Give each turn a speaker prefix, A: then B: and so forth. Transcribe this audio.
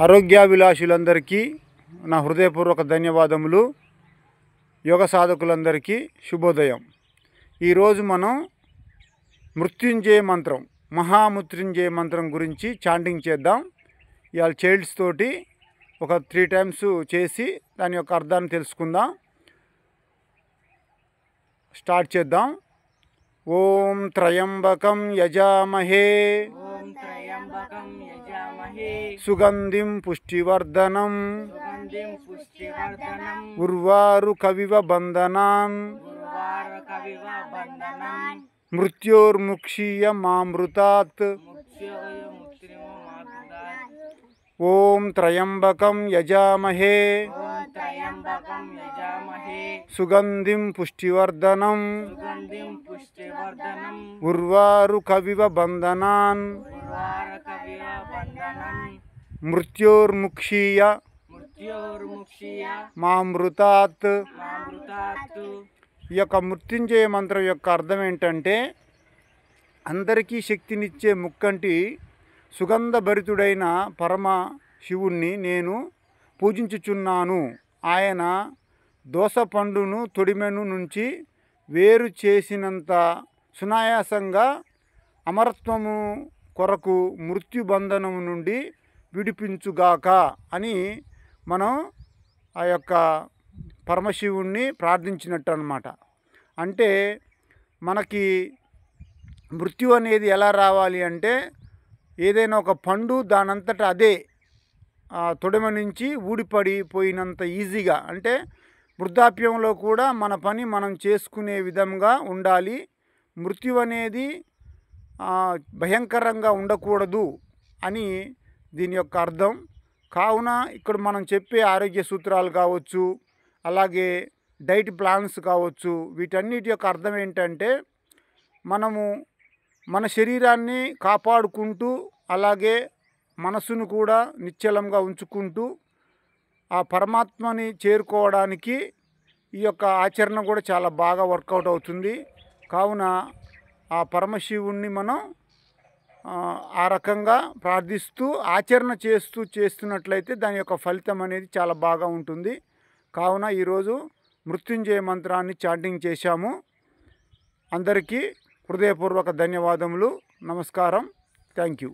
A: ఆరోగ్యాభిలాషులందరికీ నా హృదయపూర్వక ధన్యవాదములు. యోగ సాధకులందరికీ శుభోదయం. ఈరోజు మనం మృత్యుంజయ మంత్రం, మహామృత్యుంజయ మంత్రం గురించి చాంటింగ్ చేద్దాం. ఇవాళ చైల్డ్స్ తోటి ఒక 3 times చేసి దాని యొక్క అర్థాన్ని తెలుసుకుందాం. స్టార్ట్ చేద్దాం. ఓం త్రయంబకం యజామహే సుగంధిం పుష్టివర్ధనం ఉర్వారుకవివ బంధనాన్ మృత్యోర్ముక్షీయమామృతాత్. ఓం త్రయంబకం యజామహే సుగంధిం పుష్టివర్ధనం ఉర్వారుకవివ బంధనాన్ మృత్యోర్ముక్షీయ మామృతాత్. ఈ యొక్క మృత్యుంజయ మంత్రం యొక్క అర్థం ఏంటంటే, అందరికీ శక్తినిచ్చే ముక్కంటి సుగంధభరితుడైన పరమ శివుణ్ణి నేను పూజించుచున్నాను. ఆయన దోసపండును తొడిమెను నుంచి వేరు చేసినంత సునాయాసంగా అమరత్వము కొరకు మృత్యుబంధనము నుండి విడిపించుగాక అని మనం ఆ యొక్క పరమశివుణ్ణి ప్రార్థించినట్టు అన్నమాట. అంటే మనకి మృత్యు అనేది ఎలా రావాలి అంటే, ఏదైనా ఒక పండు దానంతట అదే తొడిమ నుంచి ఊడిపడిపోయినంత ఈజీగా, అంటే వృద్ధాప్యంలో కూడా మన పని మనం చేసుకునే విధంగా ఉండాలి. మృత్యు అనేది భయంకరంగా ఉండకూడదు అని దీని యొక్క అర్థం. కావున ఇక్కడ మనం చెప్పే ఆరోగ్య సూత్రాలు కావచ్చు, అలాగే డైట్ ప్లాన్స్ కావచ్చు, వీటన్నిటి యొక్క అర్థం ఏంటంటే, మనము మన శరీరాన్ని కాపాడుకుంటూ అలాగే మనసును కూడా నిశ్చలంగా ఉంచుకుంటూ ఆ పరమాత్మని చేరుకోవడానికి ఈ యొక్క ఆచరణ కూడా చాలా బాగా వర్కౌట్ అవుతుంది. కావున ఆ పరమశివుణ్ణి మనం ఆ రకంగా ప్రార్థిస్తూ ఆచరణ చేస్తున్నట్లయితే దాని యొక్క ఫలితం అనేది చాలా బాగా ఉంటుంది. కావున ఈరోజు మృత్యుంజయ మంత్రాన్ని చాంటింగ్ చేశాము. అందరికీ హృదయపూర్వక ధన్యవాదములు. నమస్కారం. Thank you.